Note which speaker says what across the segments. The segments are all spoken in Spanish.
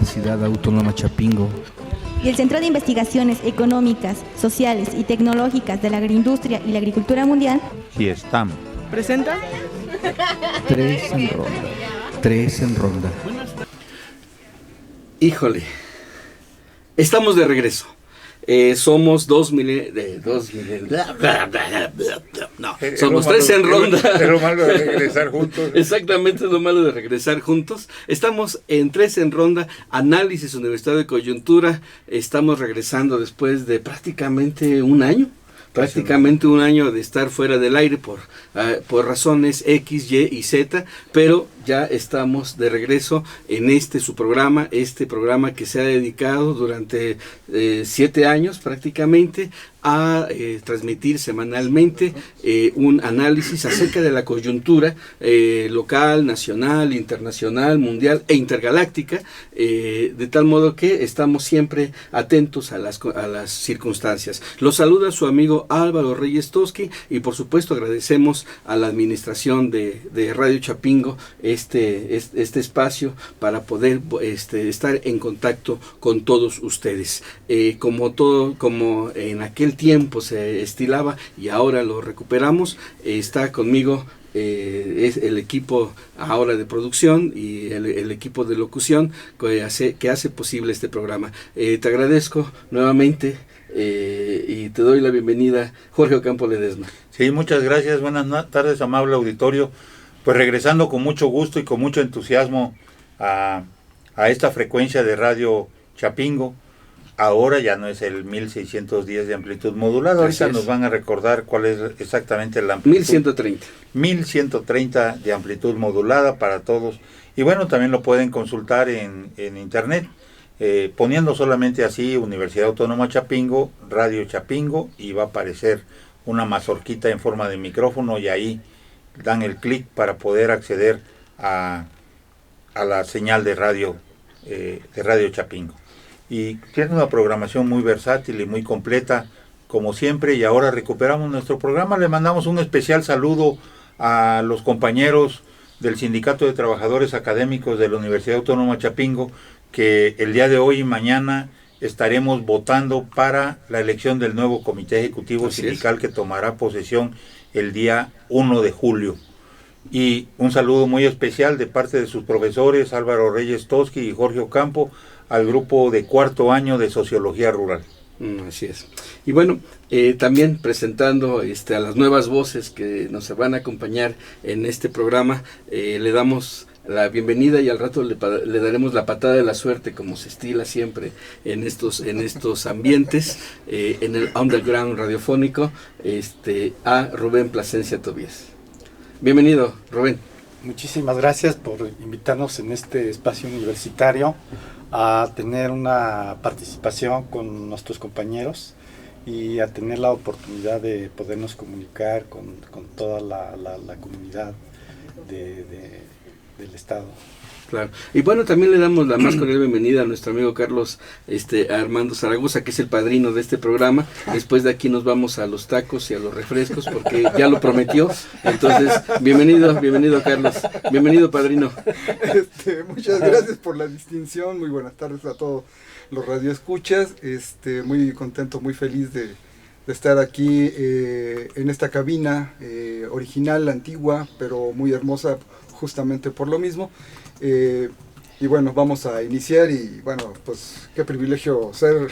Speaker 1: Universidad Autónoma Chapingo
Speaker 2: y el Centro de Investigaciones Económicas, Sociales y Tecnológicas de la Agroindustria y la Agricultura Mundial,
Speaker 3: CIESTAM,
Speaker 4: presenta
Speaker 1: Tres en Ronda. Tres en Ronda.
Speaker 5: Híjole, estamos de regreso. Somos somos tres en ronda.
Speaker 3: Es lo malo de regresar juntos.
Speaker 5: Exactamente, es lo malo de regresar juntos. Estamos en tres en ronda, análisis universitario de coyuntura. Estamos regresando después de prácticamente un año. De estar fuera del aire por razones X, Y y Z, pero ya estamos de regreso en su programa, programa que se ha dedicado durante 7 años prácticamente a transmitir semanalmente un análisis acerca de la coyuntura local, nacional, internacional, mundial e intergaláctica, de tal modo que estamos siempre atentos a las circunstancias. Los saluda su amigo Álvaro Reyes Toski y por supuesto agradecemos a la administración de Radio Chapingo este espacio para poder estar en contacto con todos ustedes. Como en aquel tiempo se estilaba y ahora lo recuperamos, está conmigo es el equipo ahora de producción y el equipo de locución que hace posible este programa. Te agradezco nuevamente y te doy la bienvenida, Jorge Ocampo Ledesma.
Speaker 3: Sí, muchas gracias, buenas tardes, amable auditorio. Pues regresando con mucho gusto y con mucho entusiasmo a esta frecuencia de Radio Chapingo. Ahora ya no es el 1610 de amplitud modulada, ahorita nos van a recordar cuál es exactamente la amplitud.
Speaker 5: 1130.
Speaker 3: 1130 de amplitud modulada para todos. Y bueno, también lo pueden consultar en internet, poniendo solamente así Universidad Autónoma Chapingo, Radio Chapingo, y va a aparecer una mazorquita en forma de micrófono y ahí dan el clic para poder acceder a la señal de Radio Chapingo. Y tiene una programación muy versátil y muy completa, como siempre, y ahora recuperamos nuestro programa. Le mandamos un especial saludo a los compañeros del Sindicato de Trabajadores Académicos de la Universidad Autónoma Chapingo, que el día de hoy y mañana estaremos votando para la elección del nuevo Comité Ejecutivo Sindical que tomará posesión el día 1 de julio. Y un saludo muy especial de parte de sus profesores Álvaro Reyes Toski y Jorge Ocampo al grupo de 4º año de Sociología Rural.
Speaker 5: Así es. Y bueno, también presentando a las nuevas voces que nos van a acompañar en este programa, le damos la bienvenida y al rato le daremos la patada de la suerte, como se estila siempre en estos ambientes, en el underground radiofónico, a Rubén Plasencia Tobías. Bienvenido, Rubén.
Speaker 6: Muchísimas gracias por invitarnos en este espacio universitario a tener una participación con nuestros compañeros y a tener la oportunidad de podernos comunicar con toda la comunidad del Estado.
Speaker 5: Claro. Y bueno, también le damos la más cordial bienvenida a nuestro amigo Carlos Armando Zaragoza, que es el padrino de este programa. Después de aquí nos vamos a los tacos y a los refrescos, porque ya lo prometió. Entonces, bienvenido Carlos. Bienvenido, padrino.
Speaker 4: Muchas gracias por la distinción. Muy buenas tardes a todos los radioescuchas. Muy contento, muy feliz de estar aquí en esta cabina original, antigua, pero muy hermosa justamente por lo mismo. Y bueno, vamos a iniciar y bueno, pues qué privilegio ser,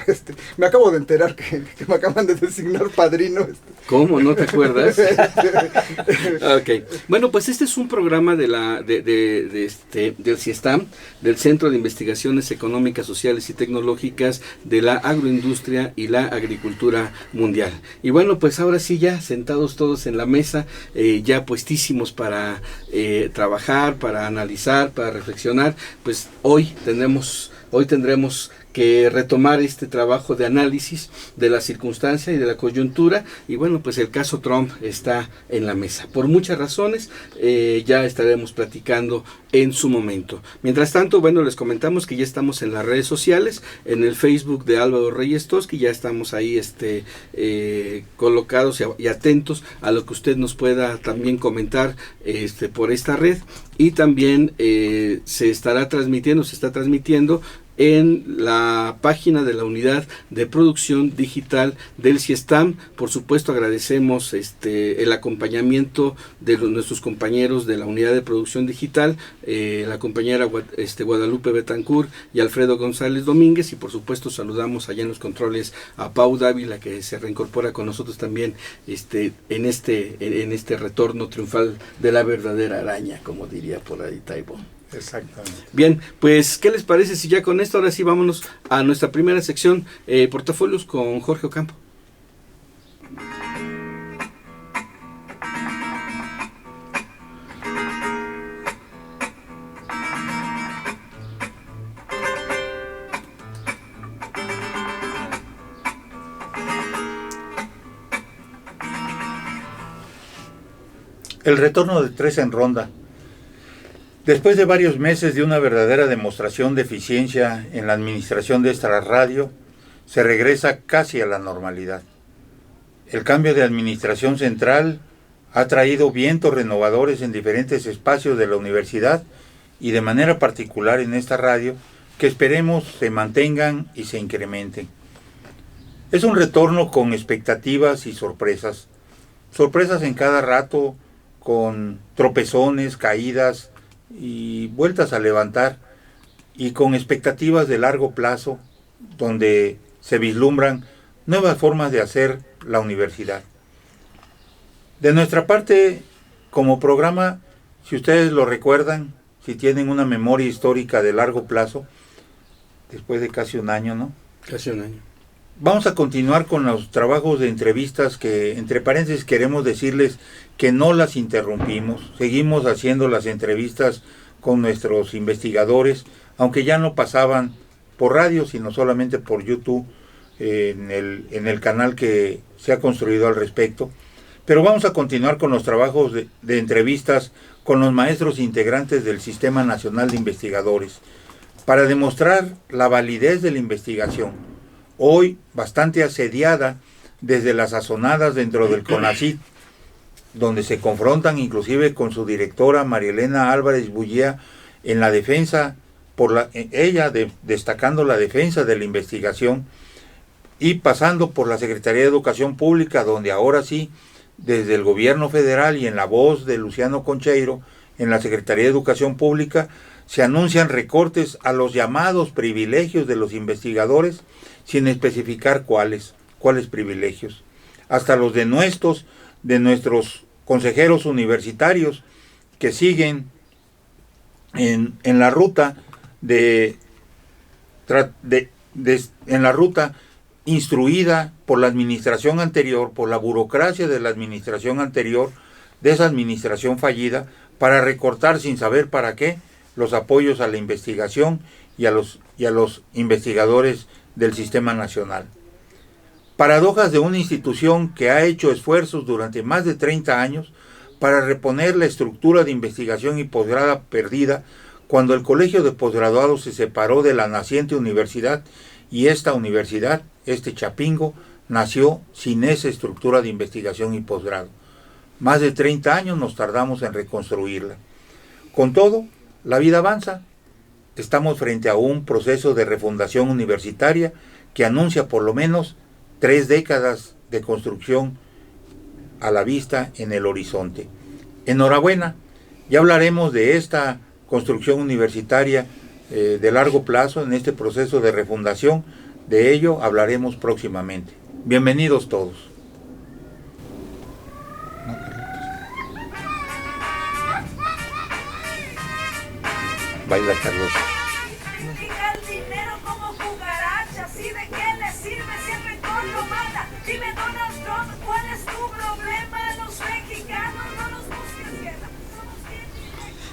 Speaker 4: me acabo de enterar que me acaban de designar padrino.
Speaker 5: ¿Cómo? ¿No te acuerdas? Ok. Bueno, pues este es un programa del CIESTAM, del Centro de Investigaciones Económicas, Sociales y Tecnológicas de la Agroindustria y la Agricultura Mundial. Y bueno, pues ahora sí ya sentados todos en la mesa, ya puestísimos para trabajar, para analizar, para reflexionar, pues hoy tendremos que retomar este trabajo de análisis de la circunstancia y de la coyuntura, y bueno, pues el caso Trump está en la mesa, por muchas razones, ya estaremos platicando en su momento. Mientras tanto, bueno, les comentamos que ya estamos en las redes sociales, en el Facebook de Álvaro Reyes Toski, ya estamos ahí colocados y atentos a lo que usted nos pueda también comentar por esta red, y también se está transmitiendo en la página de la Unidad de Producción Digital del CIESTAM. Por supuesto, agradecemos el acompañamiento de nuestros compañeros de la Unidad de Producción Digital, la compañera Guadalupe Betancourt y Alfredo González Domínguez, y por supuesto saludamos allá en los controles a Pau Dávila, que se reincorpora con nosotros también en este retorno triunfal de la verdadera araña, como diría por ahí Taibo.
Speaker 3: Exactamente.
Speaker 5: Bien, pues, ¿qué les parece si ya con esto, ahora sí, vámonos a nuestra primera sección, portafolios con Jorge Ocampo?
Speaker 3: El retorno de Tres en Ronda. Después de varios meses de una verdadera demostración de eficiencia en la administración de esta radio, se regresa casi a la normalidad. El cambio de administración central ha traído vientos renovadores en diferentes espacios de la universidad y de manera particular en esta radio, que esperemos se mantengan y se incrementen. Es un retorno con expectativas y sorpresas. Sorpresas en cada rato, con tropezones, caídas y vueltas a levantar, y con expectativas de largo plazo, donde se vislumbran nuevas formas de hacer la universidad. De nuestra parte, como programa, si ustedes lo recuerdan, si tienen una memoria histórica de largo plazo, después de casi un año, ¿no?
Speaker 5: Casi un año.
Speaker 3: Vamos a continuar con los trabajos de entrevistas que, entre paréntesis, queremos decirles que no las interrumpimos. Seguimos haciendo las entrevistas con nuestros investigadores, aunque ya no pasaban por radio, sino solamente por YouTube, en el canal que se ha construido al respecto. Pero vamos a continuar con los trabajos de entrevistas con los maestros integrantes del Sistema Nacional de Investigadores, para demostrar la validez de la investigación, hoy bastante asediada desde las sazonadas dentro del CONACYT, donde se confrontan inclusive con su directora María Elena Álvarez Bullía en la defensa, destacando la defensa de la investigación, y pasando por la Secretaría de Educación Pública, donde ahora sí, desde el gobierno federal y en la voz de Luciano Concheiro, en la Secretaría de Educación Pública, se anuncian recortes a los llamados privilegios de los investigadores, sin especificar cuáles privilegios, hasta los de nuestros consejeros universitarios, que siguen en la ruta en la ruta instruida por la administración anterior, por la burocracia de la administración anterior, de esa administración fallida, para recortar sin saber para qué los apoyos a la investigación y a los investigadores del Sistema Nacional. Paradojas de una institución que ha hecho esfuerzos durante más de 30 años para reponer la estructura de investigación y posgrado perdida cuando el Colegio de Posgraduados se separó de la naciente universidad, y esta universidad, Chapingo, nació sin esa estructura de investigación y posgrado. Más de 30 años nos tardamos en reconstruirla. Con todo, la vida avanza. Estamos frente a un proceso de refundación universitaria que anuncia por lo menos 3 décadas de construcción a la vista en el horizonte. Enhorabuena, ya hablaremos de esta construcción universitaria de largo plazo en este proceso de refundación. De ello hablaremos próximamente. Bienvenidos todos. Baila Carlos.
Speaker 7: El dinero como cucarachas, ¿y de qué le sirve si el rector lo mata? Dime, Donald Trump, ¿cuál es tu problema? Los mexicanos no nos buscan guerra.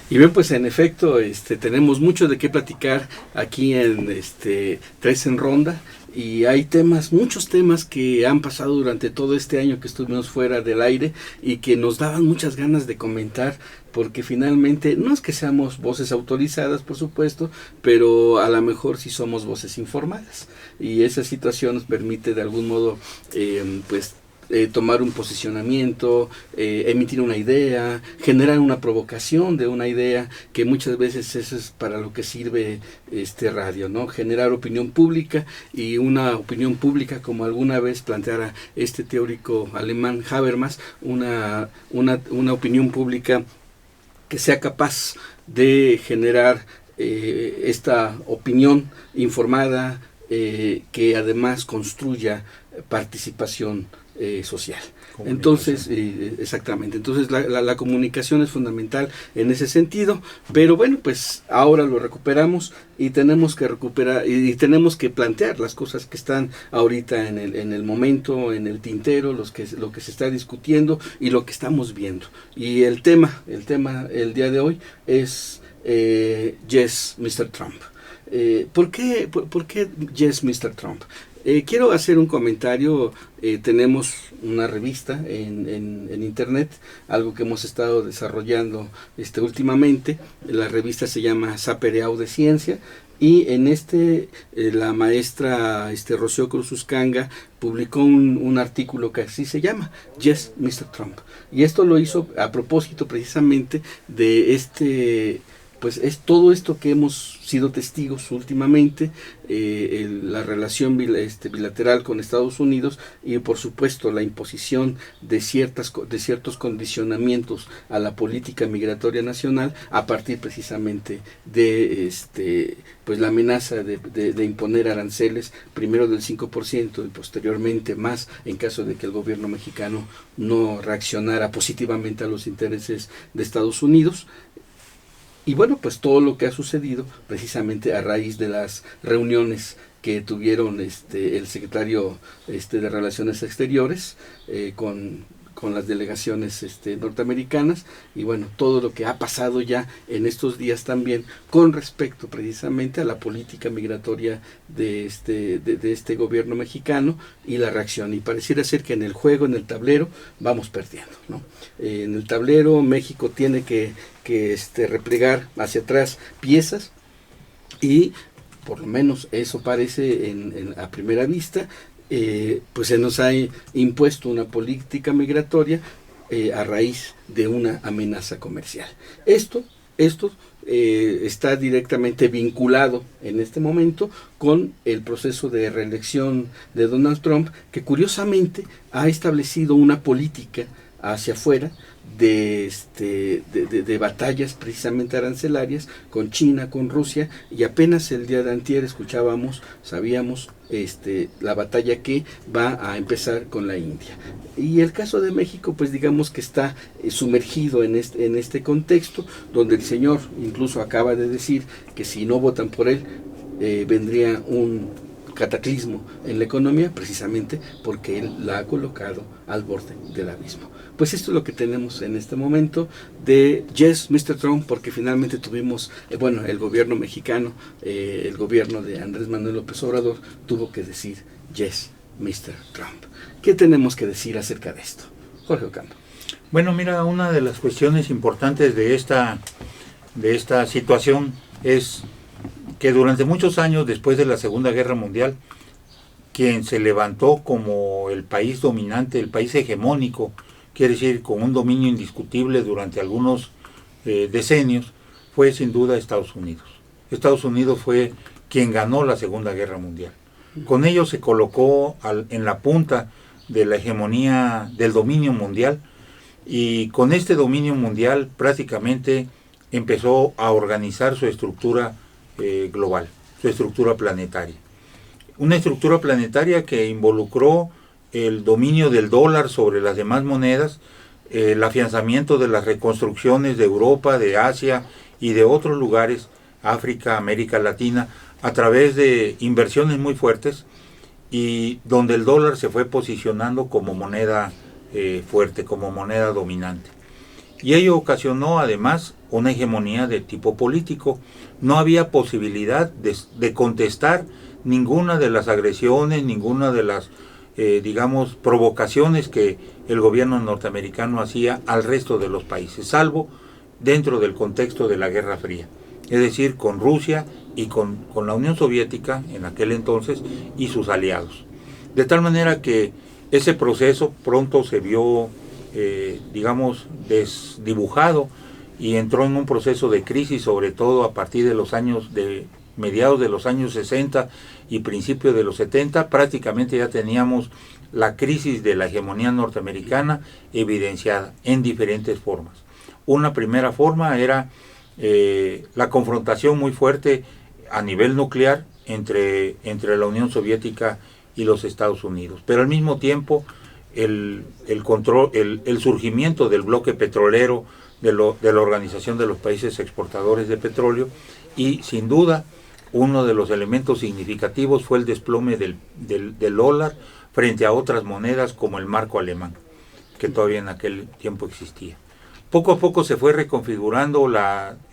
Speaker 5: Y bien, pues en efecto, tenemos mucho de qué platicar aquí en Tres en Ronda, y hay muchos temas que han pasado durante todo este año que estuvimos fuera del aire y que nos daban muchas ganas de comentar, porque finalmente no es que seamos voces autorizadas, por supuesto, pero a lo mejor sí somos voces informadas, y esa situación nos permite de algún modo pues tomar un posicionamiento, emitir una idea, generar una provocación de una idea, que muchas veces eso es para lo que sirve radio, ¿no? Generar opinión pública, y una opinión pública, como alguna vez planteara este teórico alemán Habermas, una opinión pública que sea capaz de generar esta opinión informada, que además construya participación social. Entonces, exactamente, entonces la comunicación es fundamental en ese sentido, pero bueno, pues ahora lo recuperamos y tenemos que recuperar y tenemos que plantear las cosas que están ahorita en el momento, en el tintero, lo que se está discutiendo y lo que estamos viendo. Y el tema el día de hoy es Yes, Mr. Trump. ¿Por qué Yes, Mr. Trump? Quiero hacer un comentario. Tenemos una revista en internet, algo que hemos estado desarrollando últimamente. La revista se llama Sapereau de Ciencia, y en la maestra Rocío Cruz Uscanga publicó un artículo que así se llama, Yes, Mr. Trump. Y esto lo hizo a propósito precisamente de pues es todo esto que hemos sido testigos últimamente, la relación bilateral con Estados Unidos, y por supuesto la imposición de ciertos condicionamientos a la política migratoria nacional, a partir precisamente de pues la amenaza de imponer aranceles, primero del 5% y posteriormente más, en caso de que el gobierno mexicano no reaccionara positivamente a los intereses de Estados Unidos. Y bueno, pues todo lo que ha sucedido precisamente a raíz de las reuniones que tuvieron el secretario de Relaciones Exteriores con las delegaciones norteamericanas, y bueno, todo lo que ha pasado ya en estos días también con respecto precisamente a la política migratoria de este gobierno mexicano y la reacción. Y pareciera ser que en el juego, en el tablero, vamos perdiendo, ¿no? En el tablero México tiene que replegar hacia atrás piezas, y por lo menos eso parece a primera vista. Pues se nos ha impuesto una política migratoria a raíz de una amenaza comercial. Esto está directamente vinculado en este momento con el proceso de reelección de Donald Trump, que curiosamente ha establecido una política hacia afuera de batallas precisamente arancelarias con China, con Rusia, y apenas el día de antier sabíamos la batalla que va a empezar con la India. Y el caso de México, pues digamos que está sumergido en este contexto, donde el señor incluso acaba de decir que si no votan por él, vendría un cataclismo en la economía, precisamente porque él la ha colocado al borde del abismo. Pues esto es lo que tenemos en este momento de Yes, Mr. Trump, porque finalmente tuvimos, el gobierno mexicano, el gobierno de Andrés Manuel López Obrador, tuvo que decir Yes, Mr. Trump. ¿Qué tenemos que decir acerca de esto? Jorge Ocampo.
Speaker 3: Bueno, mira, una de las cuestiones importantes de esta situación es que durante muchos años después de la Segunda Guerra Mundial, quien se levantó como el país dominante, el país hegemónico, quiere decir con un dominio indiscutible durante algunos decenios, fue sin duda Estados Unidos. Estados Unidos fue quien ganó la Segunda Guerra Mundial. Con ello se colocó en la punta de la hegemonía del dominio mundial, y con este dominio mundial prácticamente empezó a organizar su estructura global, su estructura planetaria. Una estructura planetaria que involucró el dominio del dólar sobre las demás monedas, el afianzamiento de las reconstrucciones de Europa, de Asia y de otros lugares, África, América Latina, a través de inversiones muy fuertes, y donde el dólar se fue posicionando como moneda fuerte, como moneda dominante. Y ello ocasionó además una hegemonía de tipo político. No había posibilidad de contestar ninguna de las agresiones, ninguna de las provocaciones que el gobierno norteamericano hacía al resto de los países, salvo dentro del contexto de la Guerra Fría, es decir, con Rusia y con la Unión Soviética en aquel entonces y sus aliados. De tal manera que Ese proceso pronto se vio, digamos, desdibujado y entró en un proceso de crisis, sobre todo a partir de mediados de los años 60 y principios de los 70. Prácticamente ya teníamos la crisis de la hegemonía norteamericana evidenciada en diferentes formas. Una primera forma era la confrontación muy fuerte a nivel nuclear entre la Unión Soviética y los Estados Unidos, pero al mismo tiempo el surgimiento del bloque petrolero de la Organización de los Países Exportadores de Petróleo, y sin duda uno de los elementos significativos fue el desplome del dólar frente a otras monedas como el marco alemán, que todavía en aquel tiempo existía. Poco a poco se fue reconfigurando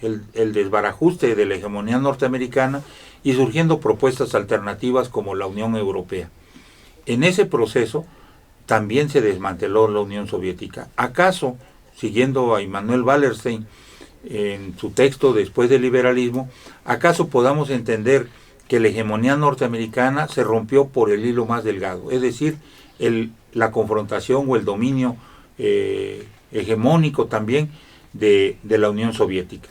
Speaker 3: el desbarajuste de la hegemonía norteamericana y surgiendo propuestas alternativas como la Unión Europea. En ese proceso también se desmanteló la Unión Soviética. ¿Acaso, siguiendo a Immanuel Wallerstein en su texto Después del liberalismo, acaso podamos entender que la hegemonía norteamericana se rompió por el hilo más delgado, es decir, la confrontación o el dominio hegemónico también de la Unión Soviética?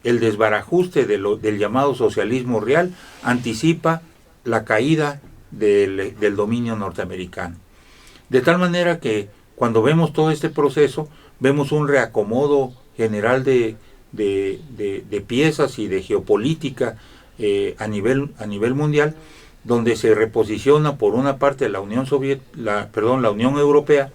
Speaker 3: El desbarajuste del llamado socialismo real anticipa la caída del dominio norteamericano. De tal manera que cuando vemos todo este proceso, vemos un reacomodo general de piezas y de geopolítica a nivel mundial, donde se reposiciona por una parte la Unión Europea,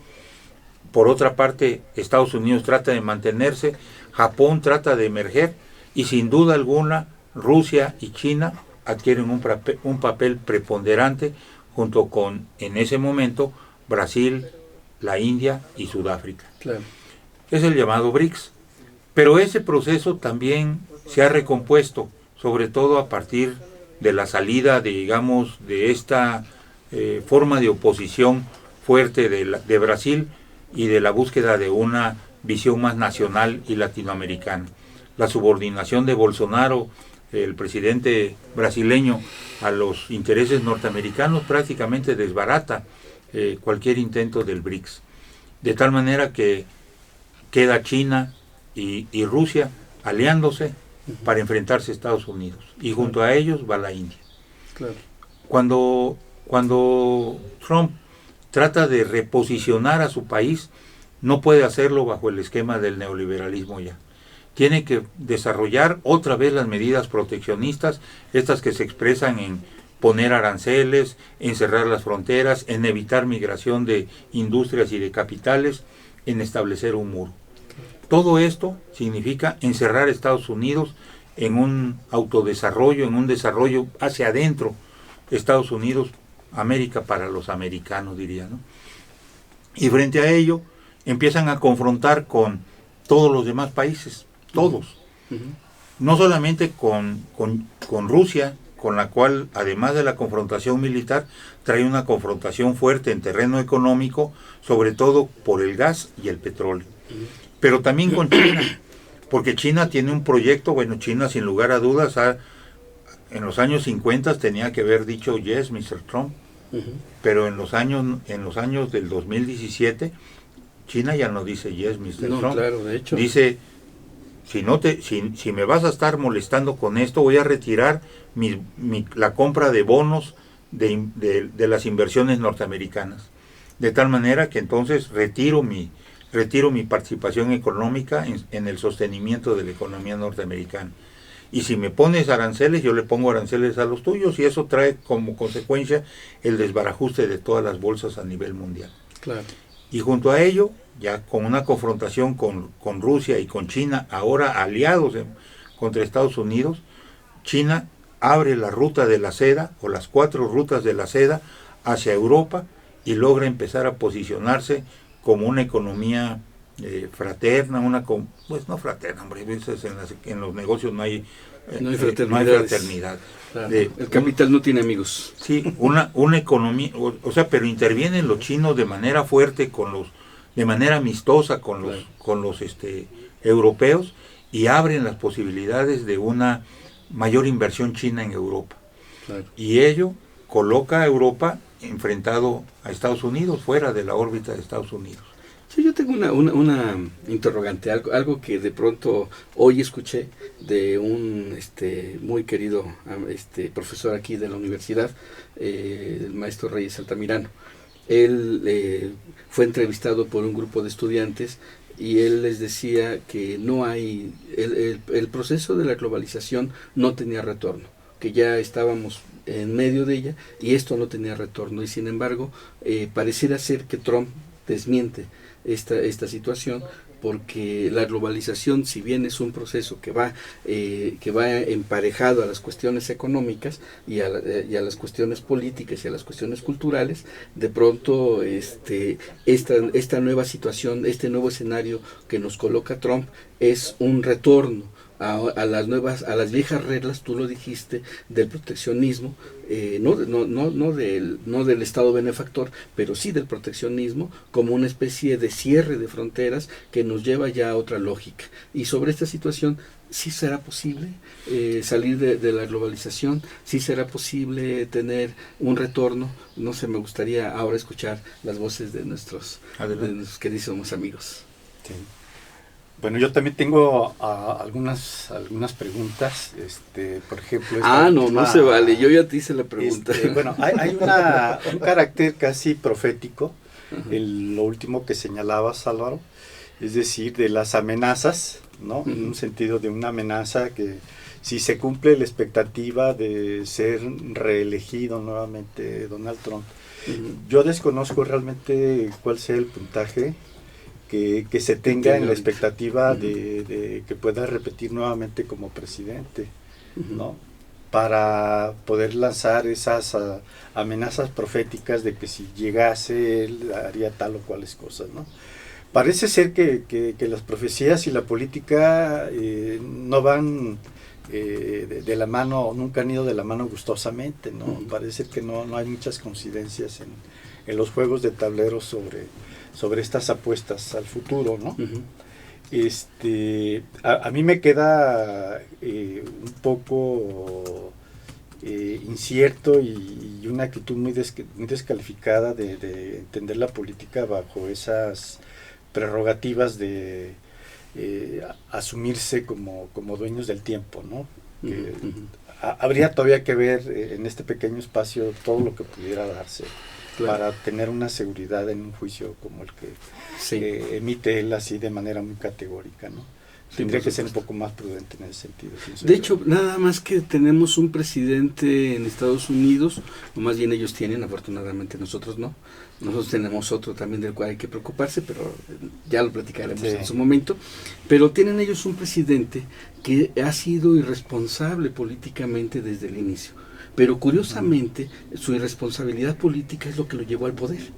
Speaker 3: por otra parte Estados Unidos trata de mantenerse, Japón trata de emerger, y sin duda alguna Rusia y China adquieren un papel preponderante junto con, en ese momento, Brasil, la India y Sudáfrica.
Speaker 5: Claro.
Speaker 3: Es el llamado BRICS. Pero ese proceso también se ha recompuesto, sobre todo a partir de la salida, digamos, de esta forma de oposición fuerte de Brasil y de la búsqueda de una visión más nacional y latinoamericana. La subordinación de Bolsonaro, el presidente brasileño, a los intereses norteamericanos prácticamente desbarata cualquier intento del BRICS. De tal manera que queda China y Rusia aliándose para enfrentarse a Estados Unidos, y junto a ellos va la India.
Speaker 5: Claro.
Speaker 3: Cuando Trump trata de reposicionar a su país, no puede hacerlo bajo el esquema del neoliberalismo ya. Tiene que desarrollar otra vez las medidas proteccionistas, estas que se expresan en poner aranceles, en cerrar las fronteras, en evitar migración de industrias y de capitales, en establecer un muro. Todo esto significa encerrar a Estados Unidos en un autodesarrollo, en un desarrollo hacia adentro. Estados Unidos, América para los americanos, diría, ¿no? Y frente a ello empiezan a confrontar con todos los demás países, todos. No solamente con Rusia, con la cual, además de la confrontación militar, trae una confrontación fuerte en terreno económico, sobre todo por el gas y el petróleo. Pero también con China, porque China tiene un proyecto. Bueno, China sin lugar a dudas en los años 50 tenía que haber dicho yes, Mr. Trump, pero en los años del 2017 China ya no dice yes, Mr. Trump.
Speaker 5: Claro, de hecho.
Speaker 3: Dice, si me vas a estar molestando con esto, voy a retirar la compra de bonos de las inversiones norteamericanas, de tal manera que entonces retiro mi participación económica en el sostenimiento de la economía norteamericana. Y si me pones aranceles, yo le pongo aranceles a los tuyos, y eso trae como consecuencia el desbarajuste de todas las bolsas a nivel mundial.
Speaker 5: Claro.
Speaker 3: Y junto a ello, ya con una confrontación con Rusia y con China, ahora aliados contra Estados Unidos, China abre la ruta de la seda, o las 4 rutas de la seda, hacia Europa, y logra empezar a posicionarse como una economía fraterna, pues no fraterna, hombre, en los negocios no hay fraternidad.
Speaker 5: Claro. El capital no tiene amigos.
Speaker 3: Sí, una economía, o sea, pero intervienen los chinos de manera fuerte, de manera amistosa con los europeos, y abren las posibilidades de una mayor inversión china en Europa.
Speaker 5: Claro.
Speaker 3: Y ello coloca a Europa enfrentado a Estados Unidos, fuera de la órbita de Estados Unidos.
Speaker 5: Sí, yo tengo una interrogante, algo que de pronto hoy escuché de un muy querido profesor aquí de la universidad, el maestro Reyes Altamirano. Él fue entrevistado por un grupo de estudiantes y él les decía que no hay, el proceso de la globalización no tenía retorno, que ya estábamos en medio de ella y esto no tenía retorno, y sin embargo pareciera ser que Trump desmiente esta situación, porque la globalización, si bien es un proceso que va emparejado a las cuestiones económicas y a las cuestiones políticas y a las cuestiones culturales, de pronto esta nueva situación, este nuevo escenario que nos coloca Trump es un retorno a las viejas reglas, tú lo dijiste, del proteccionismo, no del Estado benefactor, pero sí del proteccionismo, como una especie de cierre de fronteras que nos lleva ya a otra lógica. Y sobre esta situación, ¿sí será posible salir de la globalización? ¿Sí será posible tener un retorno? No sé, me gustaría ahora escuchar las voces de nuestros queridos amigos.
Speaker 6: Sí. Bueno, yo también tengo algunas preguntas, por ejemplo...
Speaker 5: no se vale, yo ya te hice la pregunta.
Speaker 6: Bueno, hay un carácter casi profético, lo último que señalabas, Álvaro, es decir, de las amenazas, ¿no? En un sentido de una amenaza que si se cumple la expectativa de ser reelegido nuevamente Donald Trump, yo desconozco realmente cuál sea el puntaje que se tenga en la expectativa de que pueda repetir nuevamente como presidente, ¿no? Para poder lanzar esas amenazas proféticas de que si llegase él haría tal o cuales cosas, ¿no? Parece ser que las profecías y la política no van de la mano, nunca han ido de la mano gustosamente, ¿no? Parece que no hay muchas coincidencias en los juegos de tableros sobre estas apuestas al futuro, ¿no? A mí me queda un poco incierto y una actitud muy descalificada de entender la política bajo esas prerrogativas de asumirse como dueños del tiempo, ¿no? Habría todavía que ver en este pequeño espacio todo lo que pudiera darse. Claro. Para tener una seguridad en un juicio como el que emite él así de manera muy categórica, ¿no? Tendría que ser un poco más prudente en ese sentido.
Speaker 5: De hecho, nada más que tenemos un presidente en Estados Unidos, o más bien ellos tienen, afortunadamente nosotros no. Nosotros tenemos otro también del cual hay que preocuparse, pero ya lo platicaremos en su momento. Pero tienen ellos un presidente que ha sido irresponsable políticamente desde el inicio. Pero curiosamente, su irresponsabilidad política es lo que lo llevó al poder.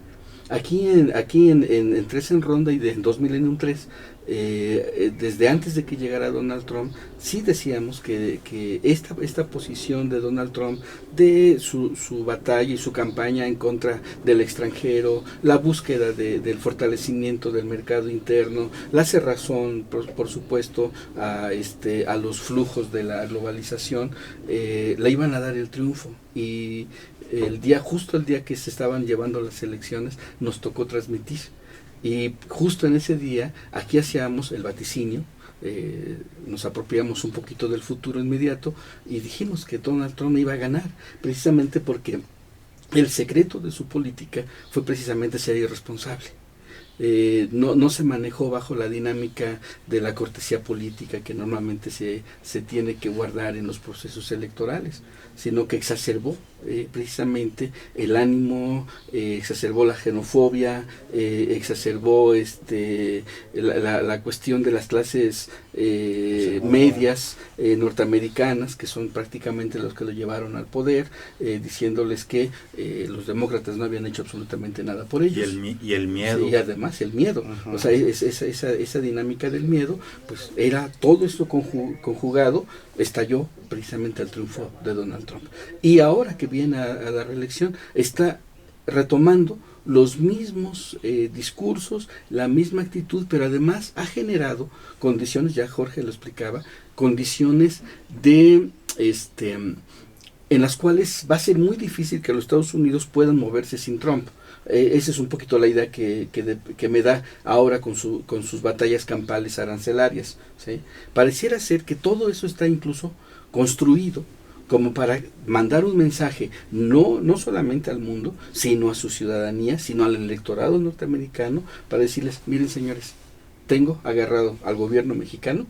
Speaker 5: Aquí en Tres en Ronda y en 2 Millennium 3, desde antes de que llegara Donald Trump, sí decíamos que esta posición de Donald Trump, de su batalla y su campaña en contra del extranjero, la búsqueda del fortalecimiento del mercado interno, la cerrazón, por supuesto, a los flujos de la globalización, le iban a dar el triunfo. Y justo el día que se estaban llevando las elecciones, nos tocó transmitir. Y justo en ese día, aquí hacíamos el vaticinio, nos apropiamos un poquito del futuro inmediato y dijimos que Donald Trump iba a ganar, precisamente porque el secreto de su política fue precisamente ser irresponsable. No se manejó bajo la dinámica de la cortesía política que normalmente se tiene que guardar en los procesos electorales, sino que exacerbó precisamente el ánimo, exacerbó la xenofobia, exacerbó la cuestión de las clases medias norteamericanas, que son prácticamente los que lo llevaron al poder, diciéndoles que los demócratas no habían hecho absolutamente nada por ellos.
Speaker 3: Y el miedo.
Speaker 5: Sí, y además el miedo. O sea, esa dinámica del miedo, pues era todo esto conjugado, estalló precisamente al triunfo de Donald Trump. Y ahora que viene a la reelección, está retomando los mismos discursos, la misma actitud, pero además ha generado condiciones, ya Jorge lo explicaba, condiciones de en las cuales va a ser muy difícil que los Estados Unidos puedan moverse sin Trump. Esa es un poquito la idea que me da ahora con sus batallas campales arancelarias, ¿sí? Pareciera ser que todo eso está incluso construido como para mandar un mensaje no solamente al mundo, sino a su ciudadanía, sino al electorado norteamericano, para decirles, miren señores, tengo agarrado al gobierno mexicano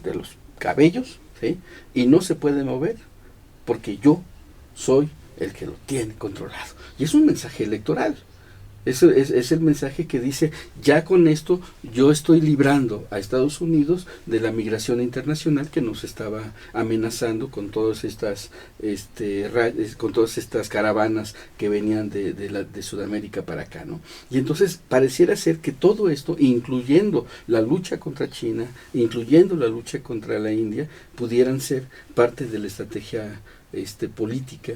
Speaker 5: de los cabellos, ¿sí? Y no se puede mover porque yo soy el que lo tiene controlado. Y es un mensaje electoral. Eso es el mensaje que dice, ya con esto yo estoy librando a Estados Unidos de la migración internacional que nos estaba amenazando con todas estas caravanas que venían de Sudamérica para acá, ¿no? Y entonces pareciera ser que todo esto, incluyendo la lucha contra China, incluyendo la lucha contra la India, pudieran ser parte de la estrategia política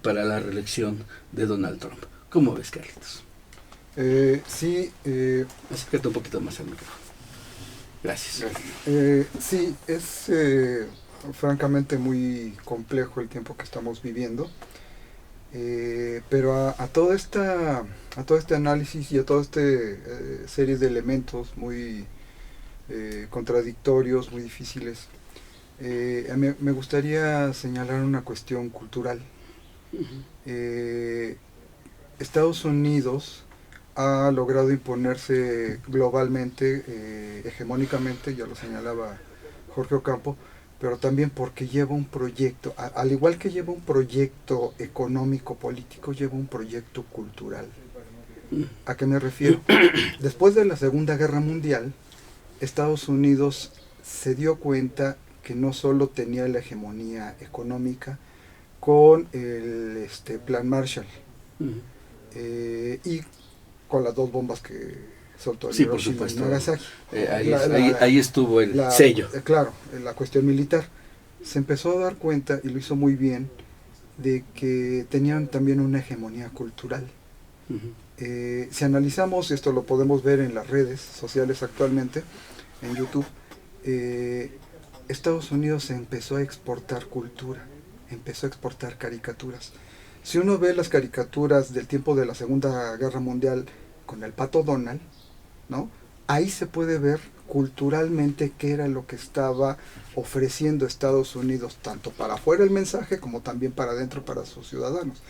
Speaker 5: para la reelección de Donald Trump. ¿Cómo ves, Carlitos?
Speaker 4: Sí.
Speaker 5: Acércate un poquito más al micrófono. Gracias.
Speaker 4: Sí, es francamente muy complejo el tiempo que estamos viviendo, pero a todo este análisis y a toda esta serie de elementos muy contradictorios, muy difíciles, me gustaría señalar una cuestión cultural. Estados Unidos ha logrado imponerse globalmente, hegemónicamente, ya lo señalaba Jorge Ocampo, pero también porque lleva un proyecto, al igual que lleva un proyecto económico-político, lleva un proyecto cultural. ¿A qué me refiero? Después de la Segunda Guerra Mundial, Estados Unidos se dio cuenta que no solo tenía la hegemonía económica con el Plan Marshall, y con las 2 bombas que soltó el Hiroshima y Nagasaki.
Speaker 5: Ahí estuvo el sello.
Speaker 4: Claro, la cuestión militar. Se empezó a dar cuenta, y lo hizo muy bien, de que tenían también una hegemonía cultural. Si analizamos, esto lo podemos ver en las redes sociales actualmente, en YouTube, Estados Unidos empezó a exportar cultura, empezó a exportar caricaturas. Si uno ve las caricaturas del tiempo de la Segunda Guerra Mundial con el Pato Donald, ¿no? Ahí se puede ver culturalmente qué era lo que estaba ofreciendo Estados Unidos, tanto para afuera el mensaje como también para adentro para sus ciudadanos.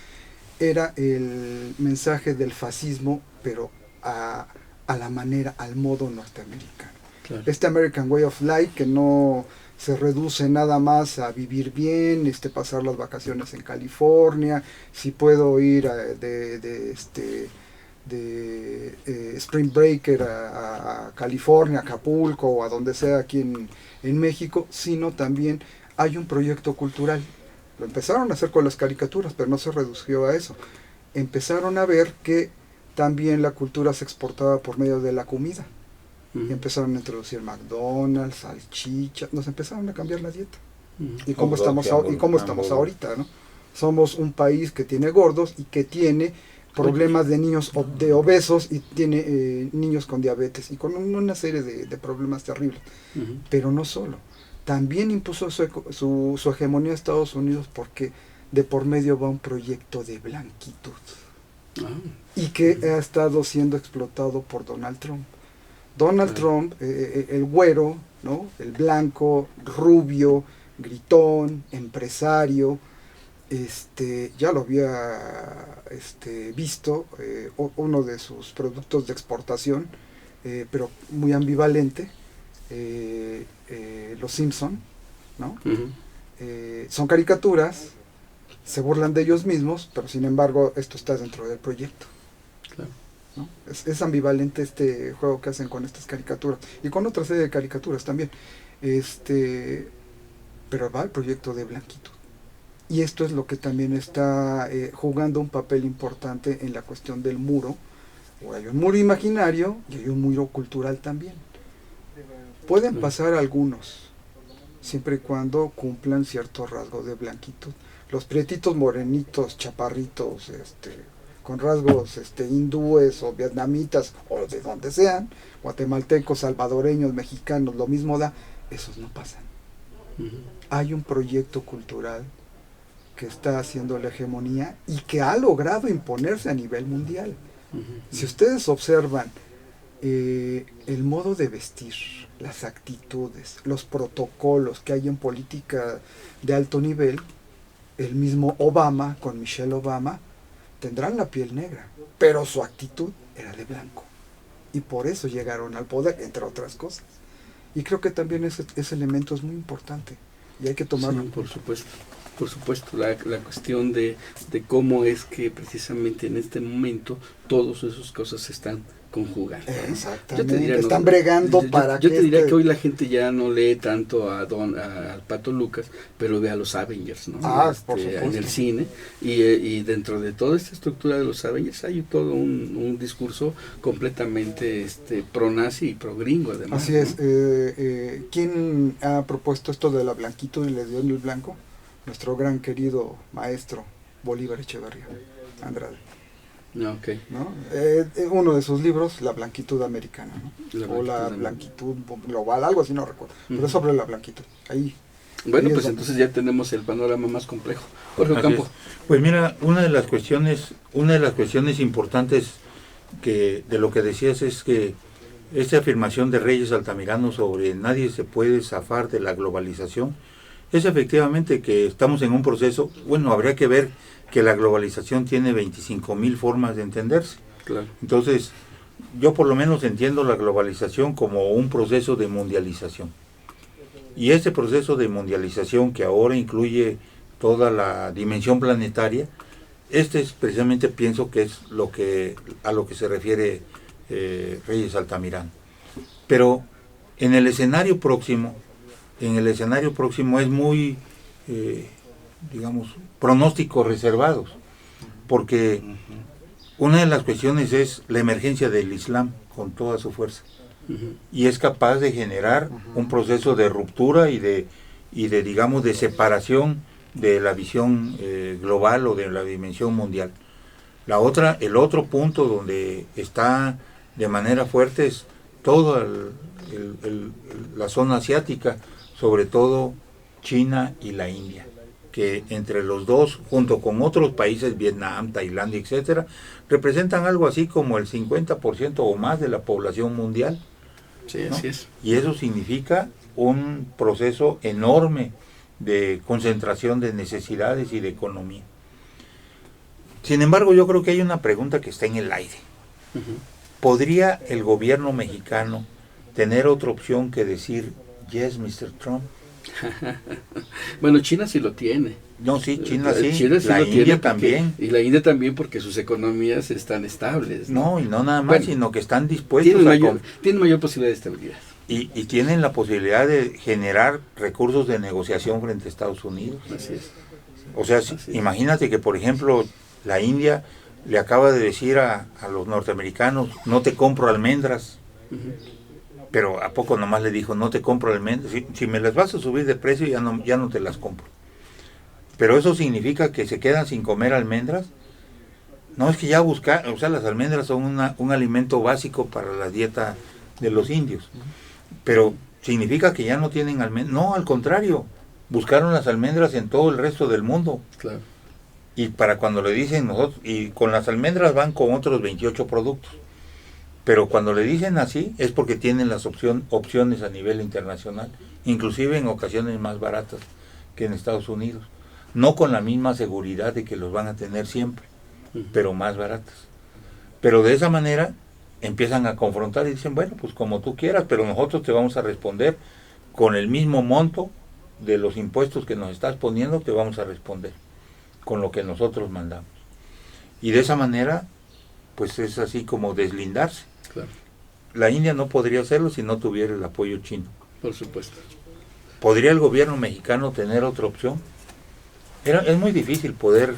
Speaker 4: Era el mensaje del fascismo, pero a la manera, al modo norteamericano. Claro. Este American Way of Life que no se reduce nada más a vivir bien, pasar las vacaciones en California, si puedo ir de Spring Breaker a California, Acapulco o a donde sea aquí en México, sino también hay un proyecto cultural. Lo empezaron a hacer con las caricaturas, pero no se redució a eso. Empezaron a ver que también la cultura se exportaba por medio de la comida. Y empezaron a introducir McDonald's, salchicha, nos empezaron a cambiar la dieta. Y cómo estamos ahorita, ¿no? Somos un país que tiene gordos y que tiene problemas de niños de obesos y tiene niños con diabetes y con una serie de problemas terribles. Pero no solo, también impuso su hegemonía a Estados Unidos porque de por medio va un proyecto de blanquitud y que ha estado siendo explotado por Donald Trump. Donald Trump, el güero, ¿no? El blanco, rubio, gritón, empresario, ya lo había visto, uno de sus productos de exportación, pero muy ambivalente, Los Simpson, ¿no? Son caricaturas, se burlan de ellos mismos, pero sin embargo esto está dentro del proyecto. Claro. ¿No? Es ambivalente este juego que hacen con estas caricaturas y con otra serie de caricaturas también, pero va el proyecto de blanquitud y esto es lo que también está jugando un papel importante en la cuestión del muro. Hay un muro imaginario y hay un muro cultural también. Pueden pasar algunos siempre y cuando cumplan cierto rasgo de blanquitud. Los prietitos morenitos, chaparritos, con rasgos hindúes o vietnamitas o de donde sean, guatemaltecos, salvadoreños, mexicanos, lo mismo da, esos no pasan. Hay un proyecto cultural que está haciendo la hegemonía y que ha logrado imponerse a nivel mundial. Si ustedes observan el modo de vestir, las actitudes, los protocolos que hay en política de alto nivel, el mismo Obama, con Michelle Obama, tendrán la piel negra, pero su actitud era de blanco. Y por eso llegaron al poder, entre otras cosas. Y creo que también ese elemento es muy importante y hay que tomarlo.
Speaker 5: Sí, por supuesto, la cuestión de cómo es que precisamente en este momento todas esas cosas se están conjugando, ¿no?
Speaker 4: Exactamente, están bregando para
Speaker 5: yo
Speaker 4: que
Speaker 5: te diría que hoy la gente ya no lee tanto al Pato Lucas, pero ve a los Avengers, ¿no?
Speaker 4: Por supuesto.
Speaker 5: En el cine, y dentro de toda esta estructura de los Avengers hay todo un discurso completamente pro-nazi y pro-gringo, además.
Speaker 4: Así es. ¿Quién ha propuesto esto de la blanquitud y le dio en el blanco? Nuestro gran querido maestro Bolívar Echeverría Andrade.
Speaker 5: Okay.
Speaker 4: ¿No? Uno de sus libros, La blanquitud americana, ¿no? La blanquitud global, algo así, no recuerdo, pero es sobre la blanquitud. Ahí.
Speaker 5: Bueno,
Speaker 4: ahí
Speaker 5: pues entonces ya tenemos el panorama más complejo. Jorge Ocampo.
Speaker 3: Pues mira, una de las cuestiones importantes de lo que decías es que esta afirmación de Reyes Altamirano sobre nadie se puede zafar de la globalización, es efectivamente que estamos en un proceso. Bueno, habría que ver que la globalización tiene 25,000 formas de entenderse.
Speaker 5: Claro.
Speaker 3: Entonces, yo por lo menos entiendo la globalización como un proceso de mundialización. Y ese proceso de mundialización que ahora incluye toda la dimensión planetaria, es precisamente, pienso que es a lo que se refiere Reyes Altamirano. Pero en el escenario próximo es muy, digamos, pronósticos reservados, porque una de las cuestiones es la emergencia del Islam con toda su fuerza, y es capaz de generar un proceso de ruptura y de digamos, de separación de la visión global o de la dimensión mundial. El otro punto donde está de manera fuerte es toda la zona asiática, sobre todo China y la India, que entre los dos, junto con otros países, Vietnam, Tailandia, etcétera, representan algo así como el 50% o más de la población mundial.
Speaker 5: Sí,
Speaker 3: ¿no?
Speaker 5: Así es.
Speaker 3: Y eso significa un proceso enorme de concentración de necesidades y de economía. Sin embargo, yo creo que hay una pregunta que está en el aire. ¿Podría el gobierno mexicano tener otra opción que decir yes, Mr. Trump?
Speaker 5: Bueno, China sí lo tiene.
Speaker 3: No, sí, China sí,
Speaker 5: China sí
Speaker 3: la
Speaker 5: lo
Speaker 3: India
Speaker 5: tiene
Speaker 3: también.
Speaker 5: Y la India también, porque sus economías están estables.
Speaker 3: No, y no nada más,
Speaker 5: Bueno,
Speaker 3: sino que están dispuestos
Speaker 5: tienen mayor posibilidad de estabilidad.
Speaker 3: y tienen la posibilidad de generar recursos de negociación frente a Estados Unidos.
Speaker 5: Así es.
Speaker 3: O sea, imagínate que, por ejemplo, la India le acaba de decir a los norteamericanos, no te compro almendras. Pero ¿a poco nomás le dijo, no te compro almendras? Si me las vas a subir de precio, ya no te las compro. Pero eso significa que se quedan sin comer almendras. No, es que ya las almendras son un alimento básico para la dieta de los indios. Pero significa que ya no tienen almendras. No, al contrario, buscaron las almendras en todo el resto del mundo.
Speaker 5: Claro.
Speaker 3: Y para cuando le dicen nosotros, y con las almendras van con otros 28 productos. Pero cuando le dicen así es porque tienen las opciones a nivel internacional, inclusive en ocasiones más baratas que en Estados Unidos. No con la misma seguridad de que los van a tener siempre, pero más baratas. Pero de esa manera empiezan a confrontar y dicen, bueno, pues como tú quieras, pero nosotros te vamos a responder con el mismo monto de los impuestos que nos estás poniendo, te vamos a responder con lo que nosotros mandamos. Y de esa manera, pues es así como deslindarse.
Speaker 5: Claro.
Speaker 3: La India no podría hacerlo si no tuviera el apoyo chino.
Speaker 5: Por supuesto.
Speaker 3: ¿Podría el gobierno mexicano tener otra opción? Es muy difícil poder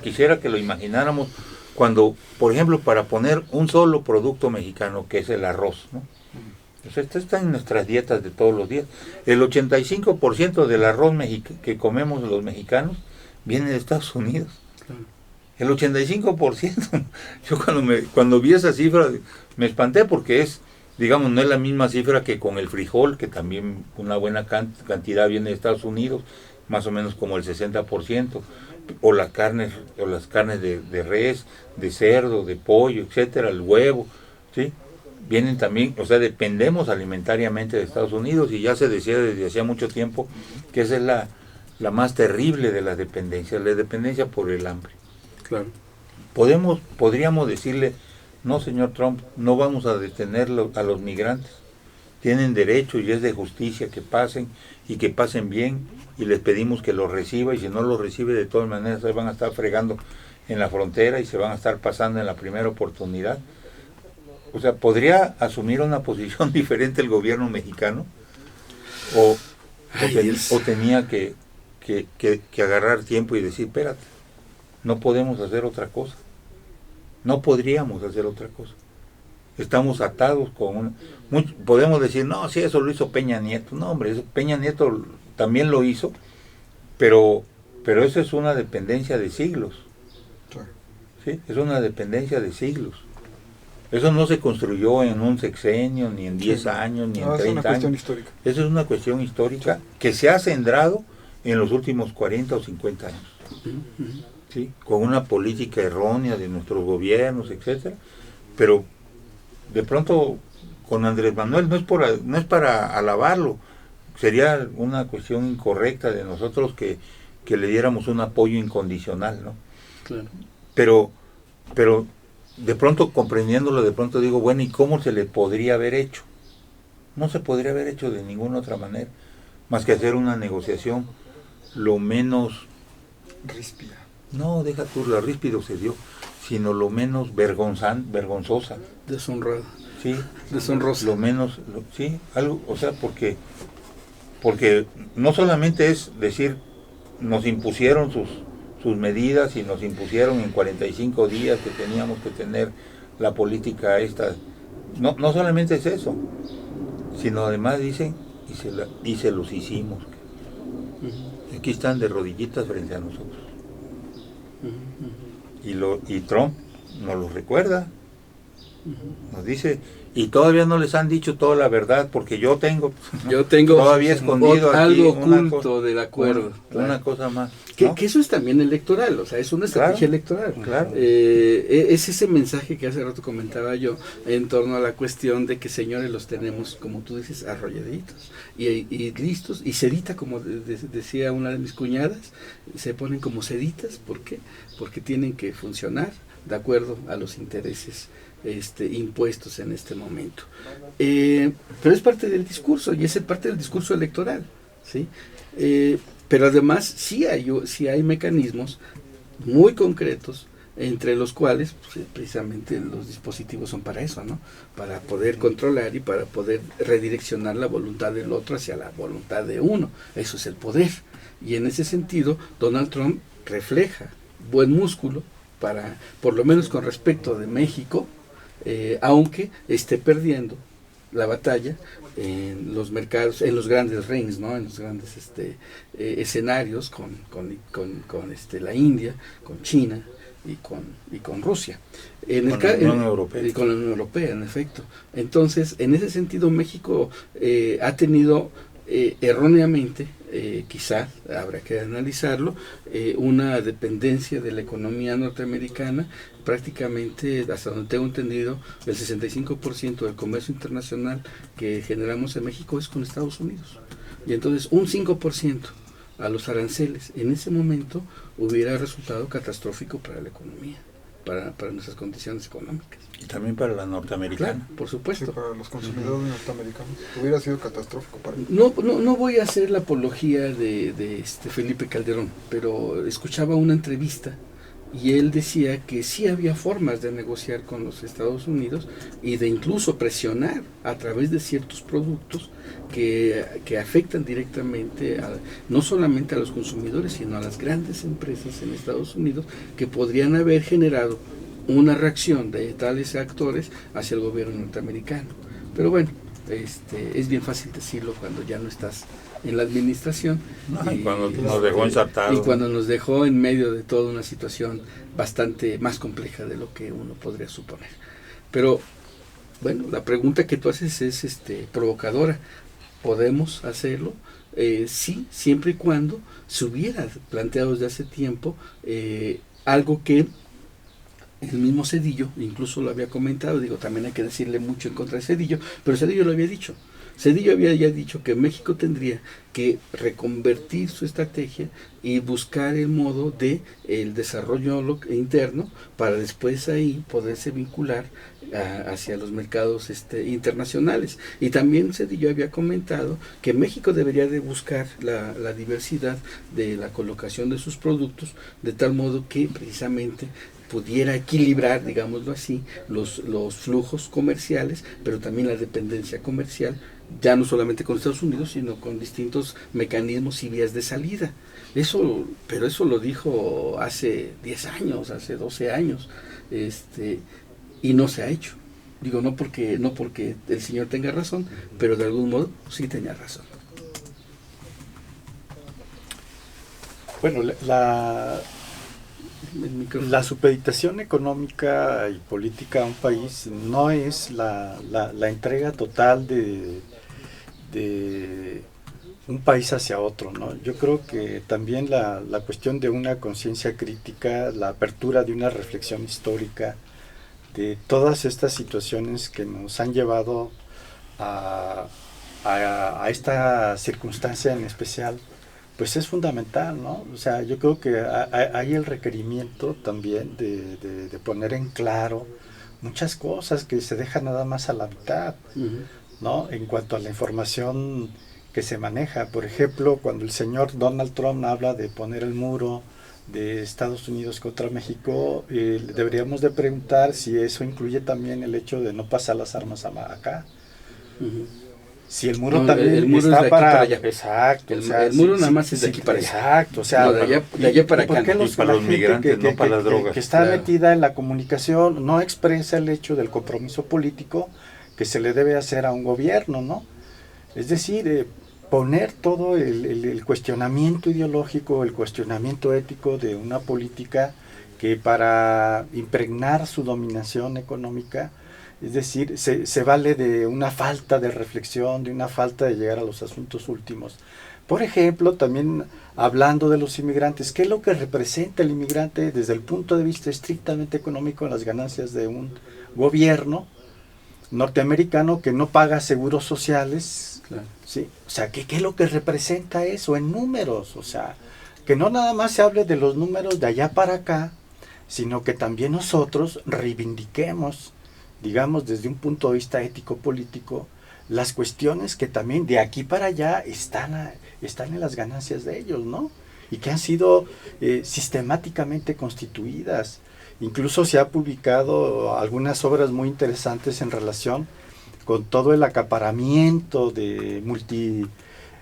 Speaker 3: quisiera que lo imagináramos cuando, por ejemplo, para poner un solo producto mexicano, que es el arroz, ¿no? Pues esto está en nuestras dietas de todos los días. El 85% del arroz que comemos los mexicanos viene de Estados Unidos.
Speaker 5: Claro.
Speaker 3: El 85%. Yo cuando vi esa cifra me espanté porque digamos, no es la misma cifra que con el frijol, que también una buena cantidad viene de Estados Unidos, más o menos como el 60%, o las carnes de res, de cerdo, de pollo, etcétera, el huevo, ¿sí? Vienen también, o sea, dependemos alimentariamente de Estados Unidos, y ya se decía desde hacía mucho tiempo que esa es la más terrible de las dependencias, la dependencia por el hambre.
Speaker 5: Claro.
Speaker 3: Podríamos decirle, no, señor Trump, no vamos a detener a los migrantes, tienen derecho y es de justicia que pasen, y que pasen bien, y les pedimos que los reciba, y si no los recibe, de todas maneras se van a estar fregando en la frontera y se van a estar pasando en la primera oportunidad. O sea, ¿podría asumir una posición diferente el gobierno mexicano? ¿O tenía que agarrar tiempo y decir, espérate, no podemos hacer otra cosa? No podríamos hacer otra cosa. Estamos atados con podemos decir, no, sí, eso lo hizo Peña Nieto. No, hombre, Peña Nieto también lo hizo, pero eso es una dependencia de siglos. ¿Sí? Es una dependencia de siglos. Eso no se construyó en un sexenio, ni en 10 años, ni en 30 años.
Speaker 4: Es una cuestión histórica.
Speaker 3: Eso es una cuestión histórica que se ha sembrado en los últimos 40 o 50 años. ¿Sí? Con una política errónea de nuestros gobiernos, etcétera. Pero de pronto con Andrés Manuel no es para alabarlo. Sería una cuestión incorrecta de nosotros que le diéramos un apoyo incondicional, ¿no?
Speaker 5: Claro.
Speaker 3: Pero de pronto, comprendiéndolo, de pronto digo, bueno, ¿y cómo se le podría haber hecho? No se podría haber hecho de ninguna otra manera, más que hacer una negociación lo menos...
Speaker 4: Ríspida.
Speaker 3: No, deja tú, la ríspido se dio, sino lo menos vergonzosa.
Speaker 5: Deshonrada.
Speaker 3: Sí.
Speaker 5: Deshonrosa.
Speaker 3: Lo menos, sí, algo, o sea, porque no solamente es decir, nos impusieron sus medidas y nos impusieron en 45 días que teníamos que tener la política esta. No solamente es eso, sino además dicen, y se los hicimos. Aquí están de rodillitas frente a nosotros. Y Trump nos lo recuerda. Nos dice, y todavía no les han dicho toda la verdad, porque yo tengo todavía escondido aquí
Speaker 5: algo oculto del acuerdo.
Speaker 3: Una cosa más.
Speaker 5: Que eso es también electoral, o sea, es una estrategia electoral.
Speaker 3: Claro.
Speaker 5: Es ese mensaje que hace rato comentaba yo en torno a la cuestión de que, señores, los tenemos, como tú dices, arrolladitos y listos, y sedita, como decía una de mis cuñadas, se ponen como seditas. ¿Por qué? Porque tienen que funcionar de acuerdo a los intereses impuestos en este momento. Pero es parte del discurso, y es parte del discurso electoral, ¿sí? Pero además sí hay mecanismos muy concretos, entre los cuales pues, precisamente los dispositivos son para eso, ¿no? Para poder controlar y para poder redireccionar la voluntad del otro hacia la voluntad de uno. Eso es el poder. Y en ese sentido, Donald Trump refleja buen músculo para, por lo menos con respecto de México, aunque esté perdiendo la batalla en los mercados, en los grandes rings, ¿no? En los grandes escenarios con la India, con China y con Rusia.
Speaker 3: Con la Unión Europea.
Speaker 5: Y con la Unión Europea, en efecto. Entonces, en ese sentido, México ha tenido erróneamente, quizá habrá que analizarlo, una dependencia de la economía norteamericana. Prácticamente, hasta donde tengo entendido, el 65% del comercio internacional que generamos en México es con Estados Unidos. Y entonces un 5% a los aranceles en ese momento hubiera resultado catastrófico para la economía, para nuestras condiciones económicas.
Speaker 3: Y también para la norteamericana.
Speaker 5: Claro, por supuesto.
Speaker 4: Sí, para los consumidores norteamericanos hubiera sido catastrófico para ellos.
Speaker 5: No voy a hacer la apología de Felipe Calderón, pero escuchaba una entrevista y él decía que sí había formas de negociar con los Estados Unidos y de incluso presionar a través de ciertos productos que afectan directamente no solamente a los consumidores, sino a las grandes empresas en Estados Unidos, que podrían haber generado una reacción de tales actores hacia el gobierno norteamericano. Pero bueno, es bien fácil decirlo cuando ya no estás en la administración.
Speaker 3: Y cuando nos dejó ensartados.
Speaker 5: Y cuando nos dejó en medio de toda una situación bastante más compleja de lo que uno podría suponer. Pero, bueno, la pregunta que tú haces es provocadora. podemos hacerlo, sí, siempre y cuando se hubiera planteado desde hace tiempo algo que el mismo Zedillo, incluso lo había comentado, digo, también hay que decirle mucho en contra de Zedillo, pero Zedillo lo había dicho. Zedillo había ya dicho que México tendría que reconvertir su estrategia y buscar el modo de el desarrollo interno para después ahí poderse vincular hacia los mercados internacionales. Y también Zedillo había comentado que México debería de buscar la diversidad de la colocación de sus productos de tal modo que precisamente pudiera equilibrar, digámoslo así, los flujos comerciales, pero también la dependencia comercial, ya no solamente con Estados Unidos, sino con distintos mecanismos y vías de salida. Pero eso lo dijo hace 10 años, hace 12 años, y no se ha hecho. Digo, no porque el señor tenga razón, pero de algún modo sí tenía razón.
Speaker 6: Bueno, la supeditación económica y política a un país no es la entrega total de un país hacia otro, ¿no? Yo creo que también la cuestión de una conciencia crítica, la apertura de una reflexión histórica de todas estas situaciones que nos han llevado a esta circunstancia en especial, pues es fundamental, ¿no? O sea, yo creo que hay el requerimiento también de poner en claro muchas cosas que se dejan nada más a la mitad, ¿no? En cuanto a la información que se maneja. Por ejemplo, cuando el señor Donald Trump habla de poner el muro de Estados Unidos contra México, deberíamos de preguntar si eso incluye también el hecho de no pasar las armas acá. Si el muro también
Speaker 5: el muro
Speaker 6: está
Speaker 5: es de
Speaker 6: para
Speaker 5: allá.
Speaker 6: Exacto,
Speaker 5: El muro nada más es de aquí para allá.
Speaker 6: Exacto, o sea,
Speaker 5: no, de allá para acá.
Speaker 3: Y para los migrantes, no para las drogas.
Speaker 6: Que está
Speaker 5: Claro.
Speaker 6: metida en la comunicación no expresa el hecho del compromiso político que se le debe hacer a un gobierno, ¿no? Es decir, poner todo el cuestionamiento ideológico, el cuestionamiento ético de una política que para impregnar su dominación económica, es decir, se vale de una falta de reflexión, de una falta de llegar a los asuntos últimos. Por ejemplo, también hablando de los inmigrantes, ¿qué es lo que representa el inmigrante desde el punto de vista estrictamente económico en las ganancias de un gobierno norteamericano que no paga seguros sociales?
Speaker 5: Claro.
Speaker 6: ¿Sí? O sea, ¿qué es lo que representa eso en números? O sea, que no nada más se hable de los números de allá para acá, sino que también nosotros reivindiquemos, digamos, desde un punto de vista ético-político, las cuestiones que también de aquí para allá están en las ganancias de ellos, ¿no? Y que han sido sistemáticamente constituidas. Incluso se ha publicado algunas obras muy interesantes en relación con todo el acaparamiento de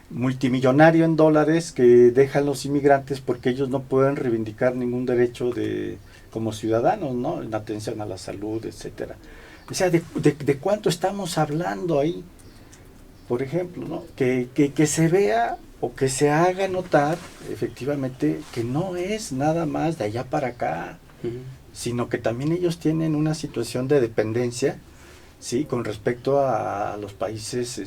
Speaker 6: multimillonario en dólares que dejan los inmigrantes porque ellos no pueden reivindicar ningún derecho como ciudadanos, ¿no? En atención a la salud, etcétera. O sea, ¿de cuánto estamos hablando ahí? Por ejemplo, ¿no? Que se vea o que se haga notar, efectivamente, que no es nada más de allá para acá, sino que también ellos tienen una situación de dependencia, ¿sí? Con respecto a los países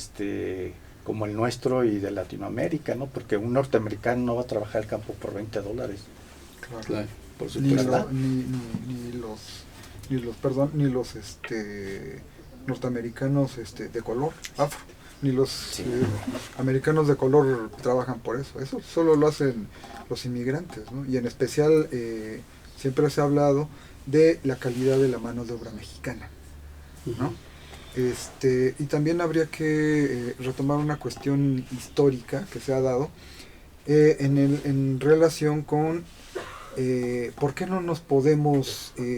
Speaker 6: como el nuestro y de Latinoamérica, ¿no? Porque un norteamericano no va a trabajar el campo por $20.
Speaker 5: Claro, por
Speaker 4: Ni
Speaker 5: supuesto.
Speaker 4: los norteamericanos de color, afro, ni los americanos de color trabajan por eso solo lo hacen los inmigrantes, ¿no? Y en especial siempre se ha hablado de la calidad de la mano de obra mexicana, ¿no? Y también habría que retomar una cuestión histórica que se ha dado en relación con ¿por qué no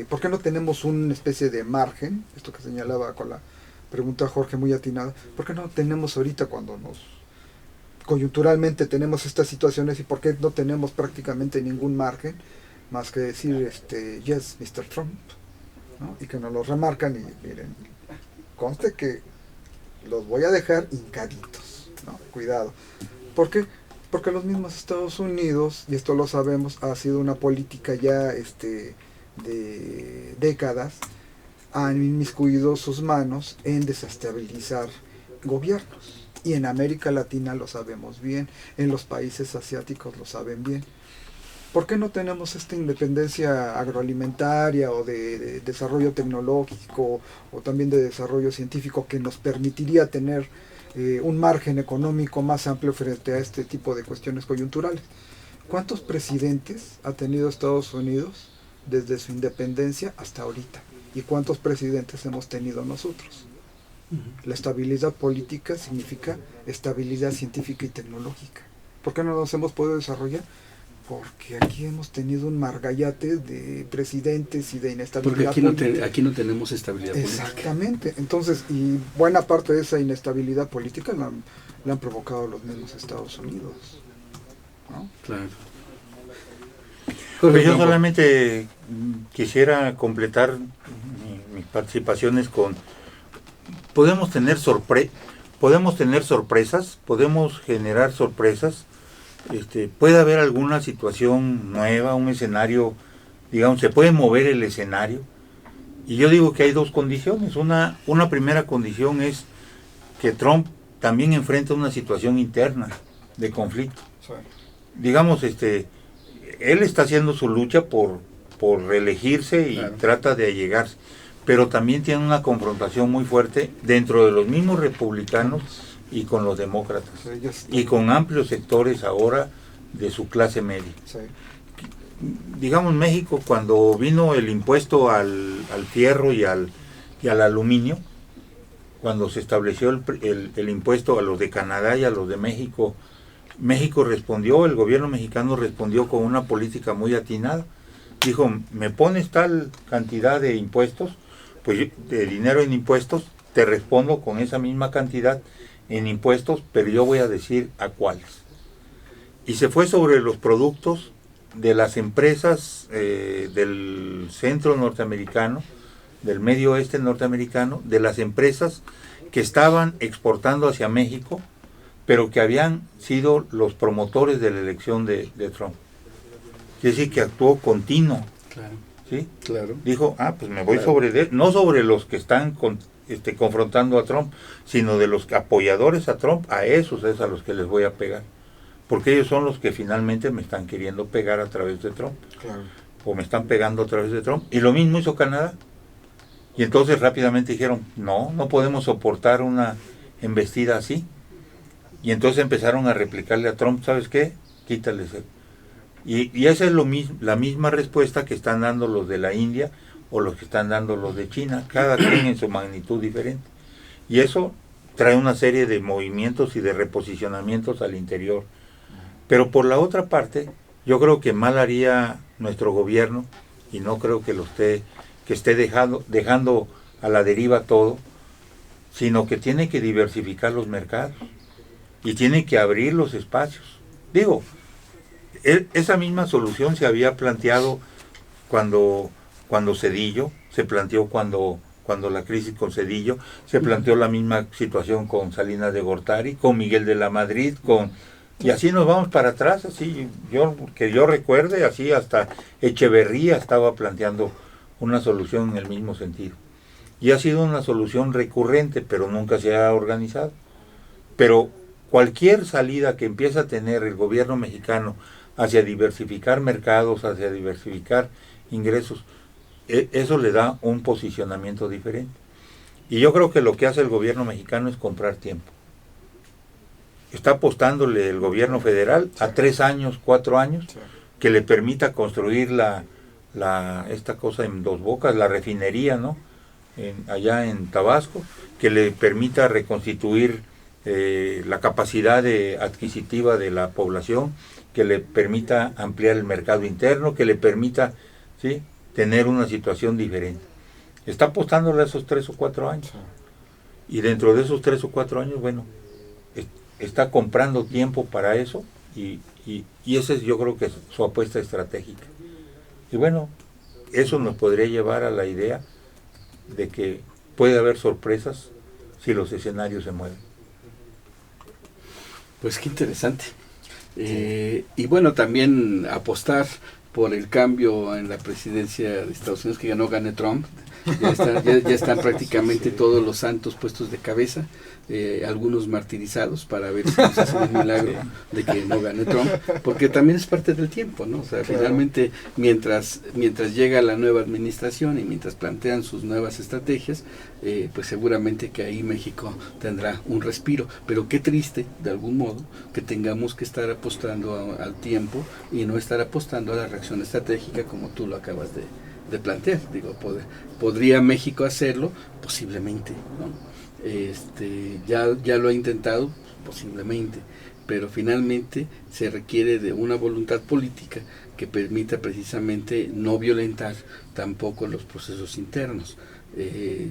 Speaker 4: por qué no tenemos una especie de margen? Esto que señalaba con la pregunta Jorge muy atinada, ¿por qué no tenemos ahorita cuando coyunturalmente tenemos estas situaciones y por qué no tenemos prácticamente ningún margen más que decir yes, Mr. Trump, ¿no? Y que nos lo remarcan y miren, conste que los voy a dejar hincaditos, ¿no? Cuidado. ¿Por qué? Porque los mismos Estados Unidos, y esto lo sabemos, ha sido una política ya de décadas, han inmiscuido sus manos en desestabilizar gobiernos, Y en América Latina lo sabemos bien, en los países asiáticos lo saben bien. ¿Por qué no tenemos esta independencia agroalimentaria o de desarrollo tecnológico o también de desarrollo científico que nos permitiría tener un margen económico más amplio frente a este tipo de cuestiones coyunturales? ¿Cuántos presidentes ha tenido Estados Unidos desde su independencia hasta ahorita? ¿Y cuántos presidentes hemos tenido nosotros? La estabilidad política significa estabilidad científica y tecnológica. ¿Por qué no nos hemos podido desarrollar? Porque aquí hemos tenido un margallate de presidentes y de inestabilidad
Speaker 5: porque aquí no tenemos estabilidad política.
Speaker 4: Exactamente. Entonces, y buena parte de esa inestabilidad política la han provocado los mismos Estados Unidos, ¿no?
Speaker 5: Claro.
Speaker 3: Pues yo solamente quisiera completar mis participaciones con... Podemos tener sorpresas, podemos generar sorpresas. Puede haber alguna situación nueva, un escenario, digamos, se puede mover el escenario. Y yo digo que hay dos condiciones. Una primera condición es que Trump también enfrenta una situación interna de conflicto.
Speaker 4: Sí.
Speaker 3: Digamos, él está haciendo su lucha por reelegirse y
Speaker 5: Claro.
Speaker 3: trata de allegarse, pero también tiene una confrontación muy fuerte dentro de los mismos republicanos y con los demócratas, y con amplios sectores ahora de su clase media.
Speaker 4: Sí.
Speaker 3: Digamos, México, cuando vino el impuesto al fierro y al aluminio, cuando se estableció el impuesto a los de Canadá y a los de México, el gobierno mexicano respondió con una política muy atinada. Dijo, me pones tal cantidad de impuestos, pues de dinero en impuestos, te respondo con esa misma cantidad en impuestos, pero yo voy a decir a cuáles. Y se fue sobre los productos de las empresas del centro norteamericano, del medio oeste norteamericano, de las empresas que estaban exportando hacia México, pero que habían sido los promotores de la elección de Trump. Quiere decir que actuó continuo.
Speaker 5: Claro.
Speaker 3: ¿Sí?
Speaker 5: Claro.
Speaker 3: Dijo, pues me voy no sobre los que están confrontando a Trump, sino de los apoyadores a Trump, a esos es a los que les voy a pegar. Porque ellos son los que finalmente me están queriendo pegar a través de Trump.
Speaker 4: Claro.
Speaker 3: O me están pegando a través de Trump. Y lo mismo hizo Canadá. Y entonces rápidamente dijeron, no podemos soportar una embestida así. Y entonces empezaron a replicarle a Trump, ¿sabes qué? Quítales el... Y esa es la misma respuesta que están dando los de la India o los que están dando los de China, cada quien en su magnitud diferente. Y eso trae una serie de movimientos y de reposicionamientos al interior. Pero por la otra parte, yo creo que mal haría nuestro gobierno, y no creo que esté dejando a la deriva todo, sino que tiene que diversificar los mercados y tiene que abrir los espacios. Digo, esa misma solución se había planteado cuando Zedillo, se planteó cuando la crisis con Zedillo, se planteó la misma situación con Salinas de Gortari, con Miguel de la Madrid, y así nos vamos para atrás, así que yo recuerde, así hasta Echeverría estaba planteando una solución en el mismo sentido. Y ha sido una solución recurrente, pero nunca se ha organizado. Pero cualquier salida que empiece a tener el gobierno mexicano hacia diversificar mercados, hacia diversificar ingresos, eso le da un posicionamiento diferente. Y yo creo que lo que hace el gobierno mexicano es comprar tiempo. Está apostándole el gobierno federal a 3 años, 4 años, que le permita construir esta cosa en Dos Bocas, la refinería, ¿no? Allá en Tabasco, que le permita reconstituir la capacidad adquisitiva de la población, que le permita ampliar el mercado interno, que le permita, ¿sí?, tener una situación diferente. Está apostándole a esos 3 o 4 años. Y dentro de esos 3 o 4 años, bueno, está comprando tiempo para eso, y esa es, yo creo que es su apuesta estratégica. Y bueno, eso nos podría llevar a la idea de que puede haber sorpresas si los escenarios se mueven.
Speaker 5: Pues qué interesante. Y bueno, también apostar por el cambio en la presidencia de Estados Unidos, que gane Trump, Ya están prácticamente todos los santos puestos de cabeza, algunos martirizados para ver si nos hacen el milagro de que no gane Trump, porque también es parte del tiempo, ¿no? O sea, finalmente, mientras llega la nueva administración y mientras plantean sus nuevas estrategias, pues seguramente que ahí México tendrá un respiro. Pero qué triste, de algún modo, que tengamos que estar apostando al tiempo y no estar apostando a la reacción estratégica como tú lo acabas de plantear. Digo, ¿podría México hacerlo? Posiblemente, ¿no? Ya lo ha intentado, posiblemente, pero finalmente se requiere de una voluntad política que permita precisamente no violentar tampoco los procesos internos.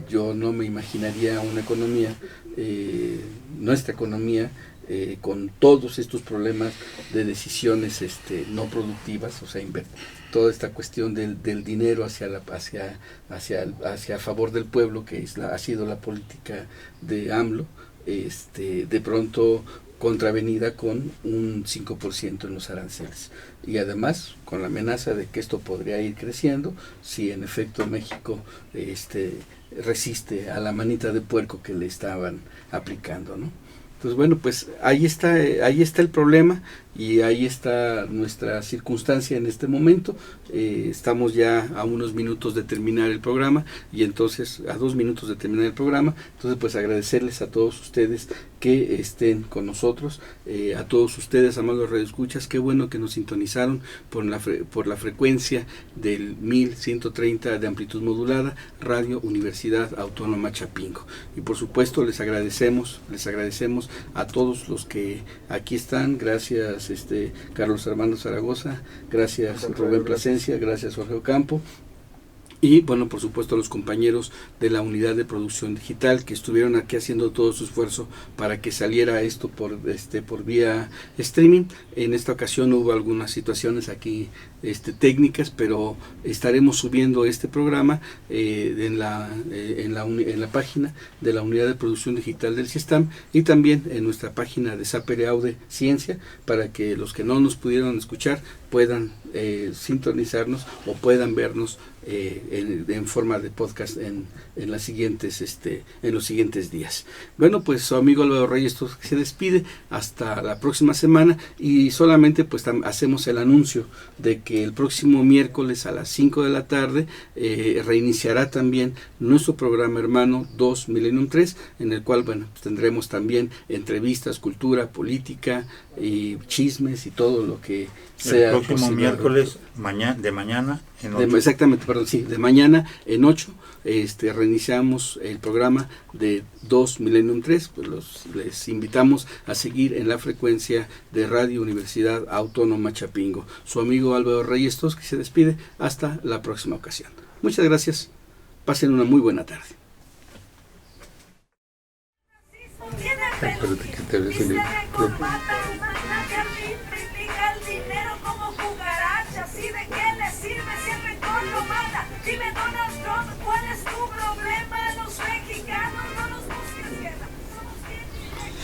Speaker 5: Yo no me imaginaría una economía, nuestra economía, con todos estos problemas de decisiones no productivas, o sea, toda esta cuestión del dinero hacia a favor del pueblo, que ha sido la política de AMLO, de pronto contravenida con un 5% en los aranceles, y además con la amenaza de que esto podría ir creciendo si en efecto México resiste a la manita de puerco que le estaban aplicando, ¿no? Pues bueno, pues ahí está el problema y ahí está nuestra circunstancia en este momento. Estamos ya a unos minutos de terminar el programa y entonces, a 2 minutos de terminar el programa, entonces pues agradecerles a todos ustedes que estén con nosotros, a todos ustedes, amados radioescuchas, qué bueno que nos sintonizaron por la frecuencia del 1130 de amplitud modulada, Radio Universidad Autónoma Chapingo. Y por supuesto les agradecemos a todos los que aquí están. Gracias Carlos Armando Zaragoza, gracias Rubén Plasencia, gracias Jorge Ocampo. Y bueno, por supuesto a los compañeros de la unidad de producción digital que estuvieron aquí haciendo todo su esfuerzo para que saliera esto por vía streaming. En esta ocasión hubo algunas situaciones aquí técnicas, pero estaremos subiendo este programa en la página de la unidad de producción digital del CIESTAM y también en nuestra página de Sapere Aude Ciencia, para que los que no nos pudieron escuchar puedan sintonizarnos o puedan vernos en forma de podcast en los siguientes días. Bueno, pues su amigo Álvaro Reyes se despide hasta la próxima semana, y solamente pues hacemos el anuncio de que el próximo miércoles a las 5 de la tarde reiniciará también nuestro programa hermano 2 Millennium 3, en el cual bueno, pues tendremos también entrevistas, cultura, política y chismes y todo lo que sea.
Speaker 3: El próximo miércoles de mañana en 8.
Speaker 5: Exactamente, perdón, sí, de mañana en 8 reiniciamos el programa de 2 Millennium 3. Pues les invitamos a seguir en la frecuencia de Radio Universidad Autónoma Chapingo. Su amigo Álvaro Reyes Tos, que se despide hasta la próxima ocasión. Muchas gracias, pasen una muy buena tarde.
Speaker 7: Dime